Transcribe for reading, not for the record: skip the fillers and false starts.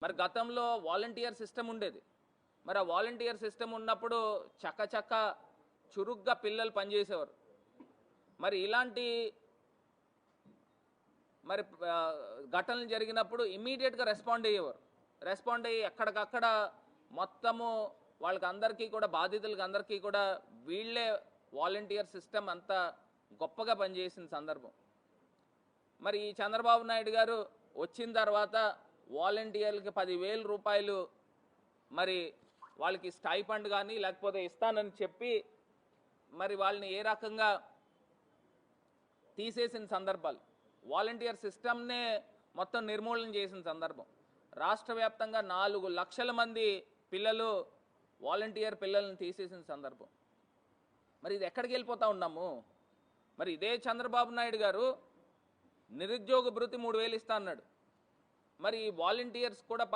మరి గతంలో volunteer system ఉండేది. మరి ఆ వాలంటీర్ సిస్టమ్ ఉన్నప్పుడు చక్క చురుగ్గా పిల్లలు పనిచేసేవారు. మరి ఇలాంటి మరి ఘటనలు జరిగినప్పుడు ఇమ్మీడియట్గా రెస్పాండ్ అయ్యేవారు. రెస్పాండ్ అయ్యి ఎక్కడికక్కడ మొత్తము వాళ్ళకి అందరికీ కూడా, బాధితులకి అందరికీ కూడా వీళ్ళే వాలంటీర్ సిస్టమ్ అంతా గొప్పగా పనిచేసిన సందర్భం. మరి ఈ చంద్రబాబు నాయుడు గారు వచ్చిన తర్వాత వాలంటీర్లకి 10,000 రూపాయలు మరి వాళ్ళకి స్టైఫండ్ కానీ లేకపోతే ఇస్తానని చెప్పి మరి వాళ్ళని ఏ రకంగా తీసేసిన సందర్భాలు, వాలంటీర్ సిస్టమ్నే మొత్తం నిర్మూలన చేసిన సందర్భం. రాష్ట్ర వ్యాప్తంగా 4 లక్షల మంది పిల్లలు వాలంటీర్ పిల్లల్ని తీసేసిన సందర్భం. మరి ఇది ఎక్కడికి వెళ్ళిపోతా ఉన్నాము? మరి ఇదే చంద్రబాబు నాయుడు గారు నిరుద్యోగ భృతి 3,000 ఇస్తా అన్నాడు. మరి వాలంటీర్స్ కూడా